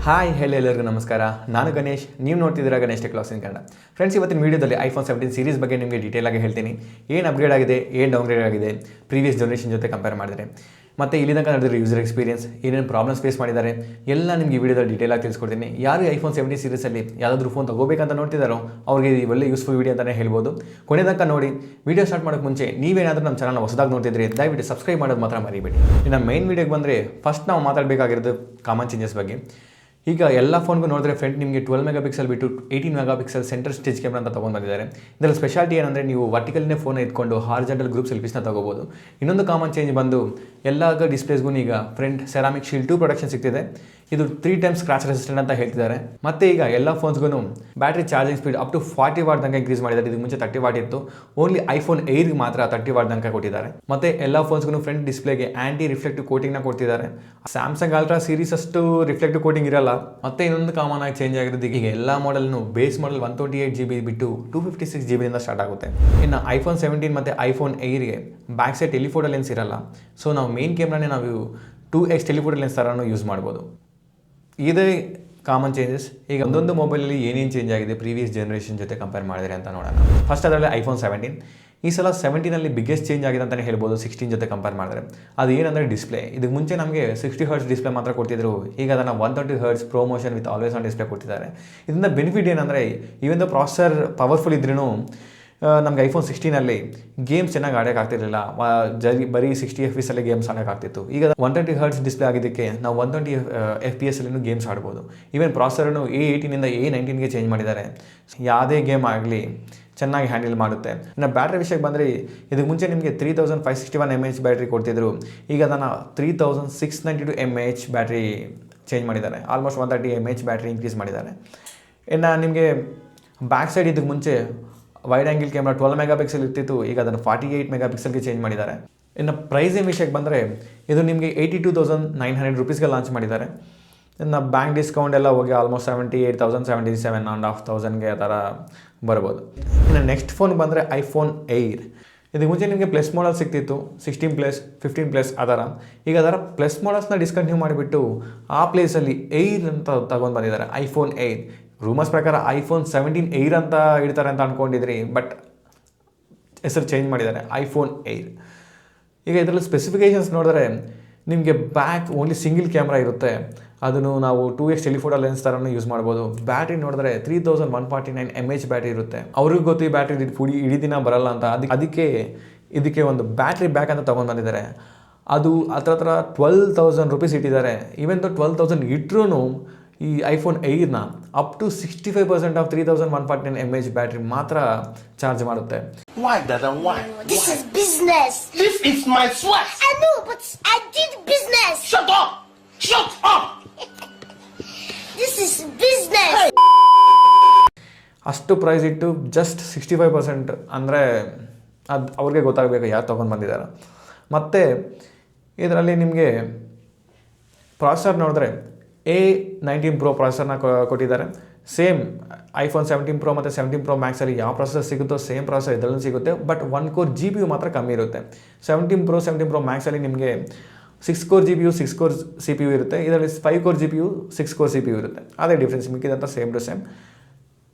Hi hello ಎಲ್ಲರಿಗೂ ನಮಸ್ಕಾರ. ನಾನು ಗಣೇಶ್, ನೀವು ನೋಡ್ತಿದ್ದೀರಾ ಗಣೇಶ್ ಟೆಕ್ ವ್ಲಾಗ್ಸ್ ಇನ್ ಕನ್ನಡ. ಫ್ರೆಂಡ್ಸ್, ಇವತ್ತಿನ ವೀಡಿಯೋದಲ್ಲಿ ಐಫೋನ್ 17 ಸೀರೀಸ್ ಬಗ್ಗೆ ನಿಮಗೆ ಡೀಟೇಲ್ ಆಗಿ ಹೇಳ್ತೀನಿ. ಏನು ಅಪ್ಗ್ರೇಡ್ ಆಗಿದೆ, ಏನು ಡೌನ್ಗ್ರೇಡ್ ಆಗಿದೆ ಪ್ರೀವಿಯಸ್ ಜನರೇಷನ್ ಜೊತೆ ಕಂಪೇರ್ ಮಾಡಿದರೆ, ಮತ್ತು ಇಲ್ಲಿ ತನಕ ನಡೆದಿರೋ ಯೂಸರ್ ಎಕ್ಸ್ಪೀರಿಯನ್ಸ್, ಏನೇನು ಪ್ರಾಬ್ಲಮ್ಸ್ ಫೇಸ್ ಮಾಡಿದ್ದಾರೆ ಎಲ್ಲ ನಿಮಗೆ ಈ ವಿಡಿಯೋದಲ್ಲಿ ಡೀಟೇಲ್ ಆಗಿ ತಿಳಿಸ್ಕೊಡ್ತೀನಿ. ಯಾರು ಐಫೋನ್ 17 ಸೀರೀಸಲ್ಲಿ ಯಾವುದಾದ್ರೂ ಫೋನ್ ತಗೋಬೇಕಂತ ನೋಡ್ತಿದ್ದಾರೋ ಅವ್ರಿಗೆ ಈ ಒಳ್ಳೆ ಯೂಸ್ಫುಲ್ ವೀಡಿಯೋ ಅಂತಲೇ ಹೇಳ್ಬೋದು. ಕೊನೆ ತನಕ ನೋಡಿ. ವೀಡಿಯೋ ಸ್ಟಾರ್ಟ್ ಮಾಡೋಕ್ಕೆ ಮುಂಚೆ ನೀವೇನಾದರೂ ನಮ್ಮ ಚಾನಲ್ನ ಹೊಸದಾಗಿ ನೋಡ್ತಿದ್ರೆ ದಯವಿಟ್ಟು ಸಬ್ಸ್ಕ್ರೈಬ್ ಮಾಡೋದು ಮಾತ್ರ ಮರಿಬೇಡಿ. ಇನ್ನು ಮೈನ್ ವೀಡಿಯೋಗೆ ಬಂದರೆ ಫಸ್ಟ್ ನಾವು ಮಾತಾಡಬೇಕಾಗಿರೋದು ಕಾಮನ್ ಚೇಂಜಸ್ ಬಗ್ಗೆ. ಈಗ ಎಲ್ಲ ಫೋನ್ಗೂ ನೋಡಿದ್ರೆ ಫ್ರಂಟ್ ನಿಮಗೆ 12 ಮೆಗಾ ಪಿಕ್ಸೆಲ್ ಬಿಟ್ಟು 18 mega pixel centre stage camera ಅಂತ ತೊಗೊಂಡು ಬಂದಿದ್ದಾರೆ. ಇದರಲ್ಲಿ ಸ್ಪೆಷಾಲಿಟಿ ಏನಂದರೆ ನೀವು ವರ್ಟಿಕಲ್ನೇ ಫೋನ್ ಎತ್ಕೊಂಡು ಹಾರಿಜಾಂಟಲ್ ಗ್ರೂಪ್ ಸೆಲ್ಫೀಸ್ನ ತೊಗೋಬೋದು. ಇನ್ನೊಂದು ಕಾಮನ್ ಚೇಂಜ್ ಬಂದು ಎಲ್ಲ ಡಿಸ್ಪ್ಲೇಸ್ಗೂ ಈಗ ಫ್ರಂಟ್ ಸೆರಾಮಿಕ್ ಶೀಲ್ಡ್ 2 ಪ್ರೊಡಕ್ಷನ್ ಸಿಗ್ತಿದೆ. ಇದು 3 ಟೈಮ್ಸ್ ಸ್ಕ್ರಾಚ್ ರೆಸಿಸ್ಟೆಂಟ್ ಅಂತ ಹೇಳ್ತಿದ್ದಾರೆ. ಮತ್ತು ಈಗ ಎಲ್ಲ ಫೋನ್ಸ್ಗೂ battery charging speed up to 40 watt ತನಕ ಇನ್ಕ್ರೀಸ್ ಮಾಡಿದ್ದಾರೆ. ಇದಕ್ಕೆ ಮುಂಚೆ 30 ವಾಟ್ ಇತ್ತು. ಓನ್ಲಿ ಐಫೋನ್ 8 ಮಾತ್ರ 30 ವಾಟ್ ತನಕ ಕೊಟ್ಟಿದ್ದಾರೆ. ಮತ್ತು ಎಲ್ಲ ಫೋನ್ಸ್ಗೂ ಫ್ರಂಟ್ ಡಿಸ್ಪ್ಲೇಗೆ ಆ್ಯಂಟಿ ರಿಫ್ಲೆಕ್ಟಿವ್ ಕೋಟಿಂಗ್ನ ಕೊಡ್ತಿದ್ದಾರೆ. ಸ್ಯಾಮ್ಸಂಗ್ ಅಲ್ಟ್ರಾ ಸೀರೀಸ್ ಅಷ್ಟು ರಿಫ್ಲೆಕ್ಟಿವ್ ಕೋಟಿಂಗ್ ಇರಲ್ಲ. ಮತ್ತು ಇನ್ನೊಂದು ಕಾಮನ್ ಆಗಿ ಚೇಂಜ್ ಆಗಿರೋದು, ಈಗ ಎಲ್ಲ ಮಾಡೆಲ್ನು ಬೇಸ್ ಮಾಡಲ್ 128 GB ಬಿಟ್ಟು 256 GB ಸ್ಟಾರ್ಟ್ ಆಗುತ್ತೆ. ಇನ್ನು ಐಫೋನ್ 17 ಮತ್ತು ಐಫೋನ್ 8ಗೆ ಬ್ಯಾಕ್ ಸೈಡ್ ಟೆಲಿಫೋಟೋ ಲೆನ್ಸ್ ಇರಲ್ಲ. ಸೊ ನಾವು ಮೇನ್ ಕ್ಯಾಮ್ರಾನೇ ನಾವು 2x ಟೆಲಿಫೋಟೋ ಲೆನ್ಸ್ ಥರನೂ ಯೂಸ್ ಮಾಡ್ಬೋದು. ಇದೇ ಕಾಮನ್ ಚೇಂಜಸ್. ಈಗ ಒಂದೊಂದು ಮೊಬೈಲಲ್ಲಿ ಏನೇನು ಚೇಂಜ್ ಆಗಿದೆ ಪ್ರೀವಿಯಸ್ ಜನರೇಷನ್ ಜೊತೆ ಕಂಪೇರ್ ಮಾಡಿದರೆ ಅಂತ ನೋಡೋಣ. ಫಸ್ಟ್ ಅದರಲ್ಲಿ ಐಫೋನ್ 17. ಈ ಸಲ 17ನಲ್ಲಿ ಬಿಗ್ಗೆಸ್ಟ್ ಚೇಂಜ್ ಆಗಿದೆ ಅಂತಲೇ ಹೇಳ್ಬೋದು 16 ಜೊತೆ ಕಂಪೇರ್ ಮಾಡಿದ್ರೆ. ಅದು ಏನಂದರೆ ಡಿಸ್ಪ್ಲೇ. ಇದಕ್ಕೆ ಮುಂಚೆ ನಮಗೆ 60 ಹರ್ಟ್ಸ್ ಡಿಸ್ಪ್ಲೇ ಮಾತ್ರ ಕೊಡ್ತಿದ್ರು. ಈಗ ಅದನ್ನು 120 hertz promotion with always on display ಕೊಡ್ತಿದ್ದಾರೆ. ಇದರಿಂದ ಬೆನಿಫಿಟ್ ಏನಂದರೆ, ಈವನ್ ದ ಪ್ರಾಸೆಸರ್ ಪವರ್ಫುಲ್ ಇದ್ರೂ ನಮಗೆ ಐಫೋನ್ 16ನಲ್ಲಿ ಗೇಮ್ಸ್ ಚೆನ್ನಾಗಿ ಆಡೋಕ್ಕಾಗ್ತಿರಲಿಲ್ಲ. ಬರೀ 60 FPS ಅಲ್ಲಿ ಗೇಮ್ಸ್ ಆಡೋಕ್ಕಾಗ್ತಿತ್ತು. ಈಗ 120 ಹರ್ಟ್ಸ್ ಡಿಸ್ಪ್ಲೇ ಆಗಿದ್ದಕ್ಕೆ ನಾವು 120 FPS ಅಲ್ಲಿ ಗೇಮ್ಸ್ ಆಡ್ಬೋದು. ಈವನ್ ಪ್ರಾಸೆಸರ್ನು A18ಇಂದ A19ಗೆ ಚೇಂಜ್ ಮಾಡಿದ್ದಾರೆ. ಯಾವುದೇ ಗೇಮ್ ಆಗಲಿ ಚೆನ್ನಾಗಿ ಹ್ಯಾಂಡಲ್ ಮಾಡುತ್ತೆ. ಇನ್ನು ಬ್ಯಾಟ್ರಿ ವಿಷಯಕ್ಕೆ ಬಂದರೆ, ಇದಕ್ಕೆ ಮುಂಚೆ ನಿಮಗೆ 3561 mAh ಬ್ಯಾಟ್ರಿ ಕೊಡ್ತಿದ್ರು. ಈಗ ಅದನ್ನು 3692 mAh ಬ್ಯಾಟ್ರಿ ಚೇಂಜ್ ಮಾಡಿದ್ದಾರೆ. ಆಲ್ಮೋಸ್ಟ್ 130 mAh ಬ್ಯಾಟ್ರಿ ಇನ್ಕ್ರೀಸ್ ಮಾಡಿದ್ದಾರೆ. ಇನ್ನು ನಿಮಗೆ ಬ್ಯಾಕ್ ಸೈಡ್ ಇದಕ್ಕೆ ಮುಂಚೆ wide angle camera 12 mega pixel ಇರ್ತಿತ್ತು. ಈಗ ಅದನ್ನು 48 ಮೆಗಾ ಪಿಕ್ಸೆಲ್ಗೆ ಚೇಂಜ್ ಮಾಡಿದ್ದಾರೆ. ಇನ್ನು ಪ್ರೈಸಿಂಗ್ ವಿಷಯಕ್ಕೆ ಬಂದರೆ, ಇದು ನಿಮಗೆ 82,900 ರುಪೀಸ್ಗೆ ಲಾಂಚ್ ಮಾಡಿದ್ದಾರೆ. ಇನ್ನು ಬ್ಯಾಂಕ್ ಡಿಸ್ಕೌಂಟ್ ಎಲ್ಲ ಹೋಗಿ ಆಲ್ಮೋಸ್ಟ್ 78,000 77,500ಗೆ ಆ ಥರ ಬರ್ಬೋದು. ಇನ್ನು ನೆಕ್ಸ್ಟ್ ಫೋನ್ ಬಂದರೆ ಐಫೋನ್ 8. ಇದಕ್ಕೆ ಮುಂಚೆ ನಿಮಗೆ ಪ್ಲಸ್ ಮಾಡಲ್ ಸಿಗ್ತಿತ್ತು, 16+, 15+ ಆ ಥರ. ಈಗ ಅದರ ಪ್ಲಸ್ ಮಾಡಲ್ಸ್ನ ಡಿಸ್ಕಂಟಿನ್ಯೂ ಮಾಡಿಬಿಟ್ಟು ಆ ಪ್ಲೇಸಲ್ಲಿ 8 ಅಂತ ತಗೊಂಡು ಬಂದಿದ್ದಾರೆ, ಐಫೋನ್ 8. ರೂಮರ್ಸ್ ಪ್ರಕಾರ ಐಫೋನ್ 17 8 ಅಂತ ಇಡ್ತಾರೆ ಅಂತ ಅಂದ್ಕೊಂಡಿದ್ರಿ, ಬಟ್ ಹೆಸರು ಚೇಂಜ್ ಮಾಡಿದ್ದಾರೆ, ಐಫೋನ್ 8. ಈಗ ಇದರಲ್ಲಿ ಸ್ಪೆಸಿಫಿಕೇಷನ್ಸ್ ನೋಡಿದ್ರೆ ನಿಮಗೆ ಬ್ಯಾಕ್ ಓನ್ಲಿ ಸಿಂಗಲ್ ಕ್ಯಾಮ್ರಾ ಇರುತ್ತೆ. ಅದನ್ನು ನಾವು 2x ಟೆಲಿಫೋಟೋ ಲೆನ್ಸ್ ಥರನೂ ಯೂಸ್ ಮಾಡ್ಬೋದು. ಬ್ಯಾಟ್ರಿ ನೋಡಿದ್ರೆ 3149 mAh ಬ್ಯಾಟ್ರಿ ಇರುತ್ತೆ. ಅವ್ರಿಗೆ ಗೊತ್ತು ಈ ಬ್ಯಾಟ್ರಿ ಇಡೀ ದಿನ ಬರಲ್ಲ ಅಂತ. ಇದಕ್ಕೆ ಒಂದು ಬ್ಯಾಟ್ರಿ ಬ್ಯಾಕ್ ಅಂತ ತೊಗೊಂಡು ಬಂದಿದ್ದಾರೆ. ಅದು ಹತ್ರ 12,000 ರುಪೀಸ್ ಇಟ್ಟಿದ್ದಾರೆ. ಈವನ್ 12,000 ಇಟ್ಟರೂ ಈ ಐಫೋನ್ 8ನ up to 65% of 3149 mAh battery ಮಾತ್ರ ಚಾರ್ಜ್ ಮಾಡುತ್ತೆ. Why, Dada? Why? This is business. This is my sweat. I know, but I did business. Shut up! Shut up! This is business. ಅಷ್ಟು price ಇಟ್ಟು just 65% ಅಂದರೆ ಅದು ಅವ್ರಿಗೆ ಗೊತ್ತಾಗಬೇಕು ಯಾರು ತೊಗೊಂಡು ಬಂದಿದ್ದಾರೆ. ಮತ್ತು ಇದರಲ್ಲಿ ನಿಮಗೆ ಪ್ರಾಸೆಸರ್ ನೋಡಿದ್ರೆ A19 Pro ಪ್ರಾಸೆಸರ್ನ ಕೊಟ್ಟಿದ್ದಾರೆ. ಸೇಮ್ ಐಫೋನ್ 17 Pro ಮತ್ತು 17 Pro Maxಲ್ಲಿ ಯಾವ ಪ್ರಾಸೆಸರ್ ಸಿಗುತ್ತೋ ಸೇಮ್ ಪ್ರಾಸೆಸರ್ ಇದರಲ್ಲಿ ಸಿಗುತ್ತೆ. ಬಟ್ 1 ಕೋರ್ GPU ಮಾತ್ರ ಕಮ್ಮಿ ಇರುತ್ತೆ. 17 Pro 17 Pro Maxಲ್ಲಿ ನಿಮಗೆ 6 ಕೋರ್ GPU 6 ಕೋರ್ CPU ಇರುತ್ತೆ. ಇದರಲ್ಲಿ 5 ಕೋರ್ GPU 6 ಕೋರ್ CPU ಇರುತ್ತೆ. ಅದೇ ಡಿಫ್ರೆನ್ಸ್, ಮಿಕ್ಕಿದಂಥ ಸೇಮ್ ಟು ಸೇಮ್.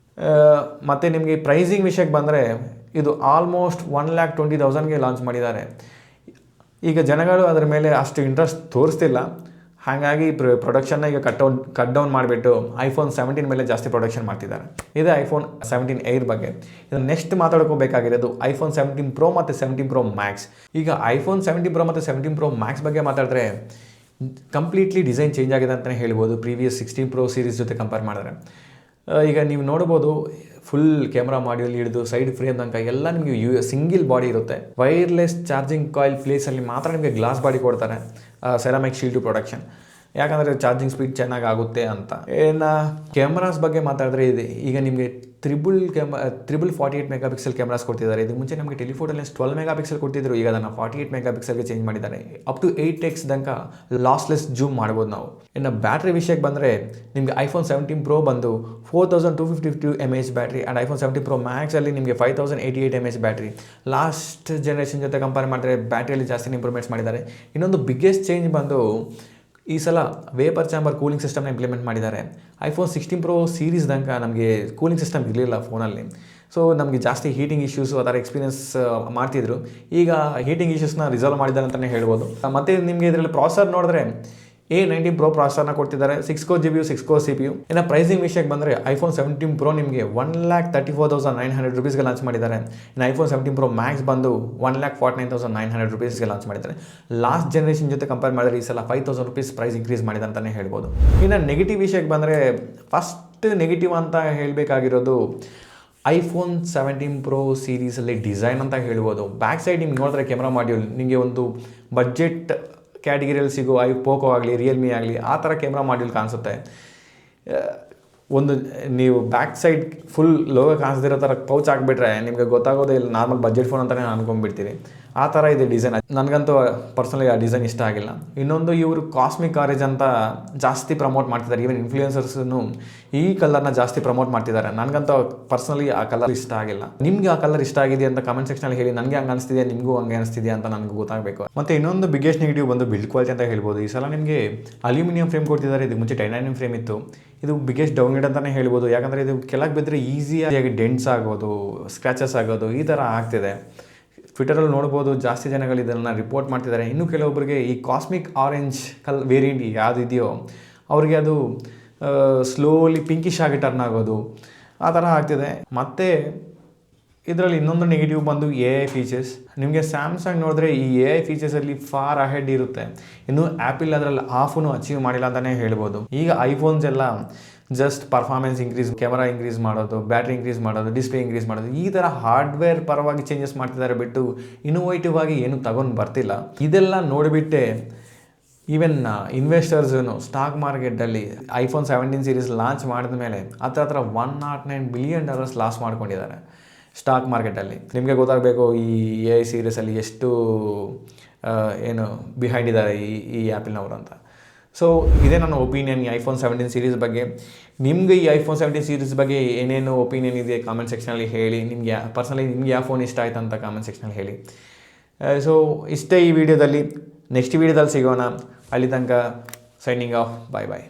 ಮತ್ತು ನಿಮಗೆ ಪ್ರೈಸಿಂಗ್ ವಿಷಯಕ್ಕೆ ಬಂದರೆ, ಇದು ಆಲ್ಮೋಸ್ಟ್ 1,20,000ಗೆ ಲಾಂಚ್ ಮಾಡಿದ್ದಾರೆ. ಈಗ ಜನಗಳು ಅದರ ಮೇಲೆ ಅಷ್ಟು ಇಂಟ್ರೆಸ್ಟ್ ತೋರಿಸ್ತಿಲ್ಲ. ಹಾಗಾಗಿ ಪ್ರೊಡಕ್ಷನ್ನ ಈಗ ಕಟ್ ಡೌನ್ ಮಾಡಿಬಿಟ್ಟು ಐಫೋನ್ 17 ಮೇಲೆ ಜಾಸ್ತಿ ಪ್ರೊಡಕ್ಷನ್ ಮಾಡ್ತಿದ್ದಾರೆ. ಇದೇ ಐಫೋನ್ 17 8 ಬಗ್ಗೆ. ಇದು ನೆಕ್ಸ್ಟ್ ಮಾತಾಡ್ಕೋಬೇಕಾಗಿರೋದು ಐಫೋನ್ 17 Pro ಮತ್ತು 17 Pro Max. ಈಗ ಐಫೋನ್ 17 Pro ಮತ್ತು 17 Pro Max ಬಗ್ಗೆ ಮಾತಾಡಿದ್ರೆ ಕಂಪ್ಲೀಟ್ಲಿ ಡಿಸೈನ್ ಚೇಂಜ್ ಆಗಿದೆ ಅಂತಲೇ ಹೇಳ್ಬೋದು ಪ್ರೀವಿಯಸ್ 16 Pro ಸೀರೀಸ್ ಜೊತೆ ಕಂಪೇರ್ ಮಾಡಿದ್ರೆ. ಈಗ ನೀವು ನೋಡ್ಬೋದು, ಫುಲ್ ಕ್ಯಾಮ್ರಾ ಮಾಡ್ಯೂಲ್ ಹಿಡಿದು ಸೈಡ್ ಫ್ರೇಮ್ ತನಕ ಎಲ್ಲ ನಿಮಗೆ ಸಿಂಗಿಲ್ ಬಾಡಿ ಇರುತ್ತೆ. ವೈರ್ಲೆಸ್ ಚಾರ್ಜಿಂಗ್ ಕಾಯಿಲ್ ಪ್ಲೇಸಲ್ಲಿ ಮಾತ್ರ ನಿಮಗೆ ಗ್ಲಾಸ್ ಬಾಡಿ ಕೊಡ್ತಾರೆ, ಸೆರಾಮಿಕ್ ಶೀಲ್ಡ್ ಪ್ರೊಡಕ್ಷನ್. ಯಾಕಂದರೆ ಚಾರ್ಜಿಂಗ್ ಸ್ಪೀಡ್ ಚೆನ್ನಾಗಿ ಆಗುತ್ತೆ ಅಂತ. ಇನ್ನು ಕ್ಯಾಮ್ರಾಸ್ ಬಗ್ಗೆ ಮಾತಾಡಿದ್ರೆ ಇದೆ, ಈಗ ನಿಮಗೆ ತ್ರಿಬಲ್ 48 ಮೆಗಾ ಪಿಕ್ಸೆಲ್ ಕ್ಯಾಮ್ರಾಸ್ ಕೊಡ್ತಿದ್ದಾರೆ. ಇದಕ್ಕೆ ಮುಂಚೆ ನಮಗೆ ಟೆಲಿಫೋಟೋ ಲೆನ್ಸ್ 12 ಮೆಗಾ ಪಿಕ್ಸೆಲ್ ಕೊಡ್ತಿದ್ರು. ಈಗ ಅದನ್ನು 48 ಮೆಗಾ ಪಿಕ್ಸೆಲ್ಗೆ ಚೇಂಜ್ ಮಾಡಿದ್ದಾರೆ. ಅಪ್ ಟು 8x ತನಕ ಲಾಸ್ಲೆಸ್ ಜೂಮ್ ಮಾಡ್ಬೋದು ನಾವು. ಇನ್ನು ಬ್ಯಾಟ್ರಿ ವಿಷಯಕ್ಕೆ ಬಂದರೆ ನಿಮಗೆ ಐಫೋನ್ 17 Pro ಬಂದು 4252 mAh battery and iPhone 17 Pro Maxಲ್ಲಿ ನಿಮಗೆ 5088 mAh ಬ್ಯಾಟ್ರಿ. ಲಾಸ್ಟ್ ಜನರೇಷನ್ ಜೊತೆ ಕಂಪೇರ್ ಮಾಡಿದ್ರೆ ಬ್ಯಾಟ್ರಿಯಲ್ಲಿ ಜಾಸ್ತಿ ಇಂಪ್ರೂವ್ಮೆಂಟ್ಸ್ ಮಾಡಿದ್ದಾರೆ. ಇನ್ನೊಂದು ಬಿಗ್ಗೆಸ್ಟ್ ಚೇಂಜ್ ಬಂದು ಈ ಸಲ ವೇಪರ್ ಚಾಂಬರ್ ಕೂಲಿಂಗ್ ಸಿಸ್ಟಮ್ನ ಇಂಪ್ಲಿಮೆಂಟ್ ಮಾಡಿದ್ದಾರೆ. ಐಫೋನ್ 16 Pro ಸೀರೀಸ್ ತನಕ ನಮಗೆ ಕೂಲಿಂಗ್ ಸಿಸ್ಟಮ್ ಇರಲಿಲ್ಲ ಫೋನಲ್ಲಿ. ಸೊ ನಮಗೆ ಜಾಸ್ತಿ ಹೀಟಿಂಗ್ ಇಶ್ಯೂಸು ಆ ಥರ ಎಕ್ಸ್ಪೀರಿಯನ್ಸ್ ಮಾಡ್ತಿದ್ರು. ಈಗ ಹೀಟಿಂಗ್ ಇಶ್ಯೂಸ್ನ ರಿಸಾಲ್ವ್ ಮಾಡಿದ್ದಾರೆ ಅಂತಲೇ ಹೇಳ್ಬೋದು. ಮತ್ತು ನಿಮಗೆ ಇದರಲ್ಲಿ ಪ್ರಾಸೆಸರ್ ನೋಡಿದ್ರೆ A19 Pro ಪ್ರಾಸೆಸರ್ನ ಕೊಡ್ತಿದ್ದಾರೆ, 6 GB 6 CPU. ಇನ್ನು ಪ್ರೈಸಿಂಗ್ ವಿಷಯಕ್ಕೆ ಬಂದರೆ ಐಫೋನ್ 17 Pro ನಿಮಗೆ 1,34,900 ರೂಪೀಸ್ಗೆ ಲಾಂಚ್ ಮಾಡಿದ್ದಾರೆ. ಇನ್ನು ಐಫೋನ್ 17 Pro ಮ್ಯಾಕ್ಸ್ ಬಂದು 1,49,900 ರೂಪೀಸ್ಗೆ ಲಾಂಚ್ ಮಾಡಿದ್ದಾರೆ. ಲಾಸ್ಟ್ ಜನರೇಷನ್ ಜೊತೆ ಕಂಪೇರ್ ಮಾಡಿದ್ರೆ ಈ ಸಲ 5,000 ರೂಪೀಸ್ ಪ್ರೈಸ್ ಇನ್ಕ್ರೀಸ್ ಮಾಡಿದೆ ಅಂತಲೇ ಹೇಳ್ಬೋದು. ಇನ್ನು ನೆಗೆಟಿವ್ ವಿಷಯಕ್ಕೆ ಬಂದರೆ ಫಸ್ಟ್ ನೆಗೆಟಿವ್ ಅಂತ ಹೇಳಬೇಕಾಗಿರೋದು ಐಫೋನ್ 17 Pro ಸೀರೀಸಲ್ಲಿ ಡಿಸೈನ್ ಅಂತ ಹೇಳ್ಬೋದು. ಬ್ಯಾಕ್ ಸೈಡ್ ನಿಮ್ಗೆ ನೋಡಿದ್ರೆ ಕ್ಯಾಮ್ರಾ ಮಾಡ್ಯೂಲ್ ನಿಮಗೆ ಒಂದು ಬಡ್ಜೆಟ್ ಕ್ಯಾಟಗಿರಿಯಲ್ಲಿ ಸಿಗೋ ಪೋಕೋ ಆಗಲಿ ರಿಯಲ್ಮಿ ಆಗಲಿ ಆ ಥರ ಕ್ಯಾಮ್ರಾ ಮಾಡ್ಯೂಲ್ ಕಾಣಿಸುತ್ತೆ. ಒಂದು ನೀವು ಬ್ಯಾಕ್ ಸೈಡ್ ಫುಲ್ ಲೋಗೋ ಕಾಣಿಸ್ದಿರೋ ಥರ ಪೌಚ್ ಹಾಕ್ಬಿಟ್ರೆ ನಿಮಗೆ ಗೊತ್ತಾಗೋದೇ ಇಲ್ಲ, ನಾರ್ಮಲ್ ಬಜೆಟ್ ಫೋನ್ ಅಂತಲೇ ಅನ್ಕೊಂಡ್ಬಿಡ್ತೀರಿ. ಆ ಥರ ಇದೆ ಡಿಸೈನ್. ನನಗಂತೂ ಪರ್ಸನಲಿ ಆ ಡಿಸೈನ್ ಇಷ್ಟ ಆಗಿಲ್ಲ. ಇನ್ನೊಂದು ಇವರು ಕಾಸ್ಮಿಕ್ ಆರೆಂಜ್ ಅಂತ ಜಾಸ್ತಿ ಪ್ರಮೋಟ್ ಮಾಡ್ತಿದ್ದಾರೆ. ಈವನ್ ಇನ್ಫ್ಲೂಯೆನ್ಸರ್ಸ್ನು ಈ ಕಲರ್ನ ಜಾಸ್ತಿ ಪ್ರಮೋಟ್ ಮಾಡ್ತಿದ್ದಾರೆ. ನನಗಂತೂ ಪರ್ಸನಲಿ ಆ ಕಲರ್ ಇಷ್ಟ ಆಗಿಲ್ಲ. ನಿಮಗೆ ಆ ಕಲರ್ ಇಷ್ಟ ಆಗಿದೆ ಅಂತ ಕಮೆಂಟ್ ಸೆಕ್ಷನಲ್ಲಿ ಹೇಳಿ. ನನಗೆ ಹಂಗೆ ಅನಿಸ್ತಿದೆ, ನಿಮಗೂ ಹಂಗೆ ಅನಿಸ್ತಿದೆಯಾ ಅಂತ ನನಗೆ ಗೊತ್ತಾಗಬೇಕು. ಮತ್ತು ಇನ್ನೊಂದು ಬಿಗ್ಗೆಸ್ಟ್ ನೆಗೆಟಿವ್ ಬಂದು ಬಿಲ್ಡ್ ಕ್ವಾಲಿಟಿ ಅಂತ ಹೇಳ್ಬೋದು. ಈ ಸಲ ನಿಮಗೆ ಅಲ್ಯೂಮಿನಿಯಂ ಫ್ರೇಮ್ ಕೊಡ್ತಿದ್ದಾರೆ. ಇದಕ್ಕೆ ಮುಂಚೆ ಟೈಟಾನಿಯಂ ಫ್ರೇಮ್ ಇತ್ತು. ಇದು ಬಿಗ್ಗೆಸ್ಟ್ ಡೌನ್ಗ್ರೇಡ್ ಅಂತಲೇ ಹೇಳ್ಬೋದು. ಯಾಕಂದರೆ ಇದು ಕೆಳಗೆ ಬಿದ್ದರೆ ಈಸಿಯಾಗಿ ಡೆಂಟ್ಸ್ ಆಗೋದು, ಸ್ಕ್ರ್ಯಾಚಸ್ ಆಗೋದು ಈ ಥರ ಆಗ್ತಿದೆ. ಟ್ವಿಟರಲ್ಲಿ ನೋಡ್ಬೋದು, ಜಾಸ್ತಿ ಜನಗಳು ಇದನ್ನು ರಿಪೋರ್ಟ್ ಮಾಡ್ತಿದ್ದಾರೆ. ಇನ್ನು ಕೆಲವೊಬ್ಬರಿಗೆ ಈ ಕಾಸ್ಮಿಕ್ ಆರೆಂಜ್ ವೇರಿಯಂಟ್ ಯಾವುದಿದೆಯೋ ಅವ್ರಿಗೆ ಅದು ಸ್ಲೋಲಿ ಪಿಂಕಿಶ್ ಆಗಿ ಟರ್ನ್ ಆಗೋದು ಆ ಥರ ಆಗ್ತಿದೆ. ಮತ್ತು ಇದರಲ್ಲಿ ಇನ್ನೊಂದು ನೆಗೆಟಿವ್ ಬಂದು AI ಫೀಚರ್ಸ್. ನಿಮಗೆ ಸ್ಯಾಮ್ಸಂಗ್ ನೋಡಿದ್ರೆ ಈ AI ಫೀಚರ್ಸಲ್ಲಿ ಫಾರ್ ಅಹೆಡ್ ಇರುತ್ತೆ. ಇನ್ನು ಆ್ಯಪಿಲ್ ಅದರಲ್ಲಿ ಹಾಫನ್ನು ಅಚೀವ್ ಮಾಡಿಲ್ಲ ಅಂತಲೇ ಹೇಳ್ಬೋದು. ಈಗ ಐಫೋನ್ಸ್ ಎಲ್ಲ just performance increase, camera increase ಮಾಡೋದು, ಬ್ಯಾಟ್ರಿ ಇಂಕ್ರೀಸ್ ಮಾಡೋದು, ಡಿಸ್ಪ್ಲೇ ಇಂಕ್ರೀಸ್ ಮಾಡೋದು, ಈ ಥರ ಹಾರ್ಡ್ವೇರ್ ಪರವಾಗಿ ಚೇಂಜಸ್ ಮಾಡ್ತಿದ್ದಾರೆ ಬಿಟ್ಟು ಇನೋವೇಟಿವ್ ಆಗಿ ಏನು ತಗೊಂಡು ಬರ್ತಿಲ್ಲ. ಇದೆಲ್ಲ ನೋಡಿಬಿಟ್ಟೆ ಈವನ್ ಇನ್ವೆಸ್ಟರ್ಸೂ ಸ್ಟಾಕ್ ಮಾರ್ಕೆಟಲ್ಲಿ ಐಫೋನ್ 17 ಸೀರೀಸ್ ಲಾಂಚ್ ಮಾಡಿದ ಮೇಲೆ ಹತ್ರ $109 ಬಿಲಿಯನ್ ಲಾಸ್ ಮಾಡ್ಕೊಂಡಿದ್ದಾರೆ ಸ್ಟಾಕ್ ಮಾರ್ಕೆಟಲ್ಲಿ. ನಿಮಗೆ ಗೊತ್ತಾಗಬೇಕು ಈ AI ಸೀರೀಸಲ್ಲಿ ಎಷ್ಟು ಏನು ಬಿಹೈಂಡ್ ಇದ್ದಾರೆ ಈ ಆ್ಯಪಲ್ನವರು ಅಂತ. ಸೊ ಇದೇ ನನ್ನ ಒಪಿನಿಯನ್ ಈ ಐಫೋನ್ 17 ಸೀರೀಸ್ ಬಗ್ಗೆ. ನಿಮಗೆ ಈ ಐಫೋನ್ 17 ಸೀರೀಸ್ ಬಗ್ಗೆ ಏನೇನು ಒಪಿನಿಯನ್ ಇದೆ ಕಾಮೆಂಟ್ ಸೆಕ್ಷನಲ್ಲಿ ಹೇಳಿ. ನಿಮಗೆ ಪರ್ಸನಲಿ ನಿಮ್ಗೆ ಯಾವ ಫೋನ್ ಇಷ್ಟ ಆಯ್ತು ಅಂತ ಕಾಮೆಂಟ್ ಸೆಕ್ಷನಲ್ಲಿ ಹೇಳಿ. ಸೊ ಇಷ್ಟೇ ಈ ವಿಡಿಯೋದಲ್ಲಿ. ನೆಕ್ಸ್ಟ್ ವಿಡಿಯೋದಲ್ಲಿ ಸಿಗೋಣ. ಅಲ್ಲಿ ತನಕ ಸೈನಿಂಗ್ ಆಫ್. ಬಾಯ್ ಬಾಯ್.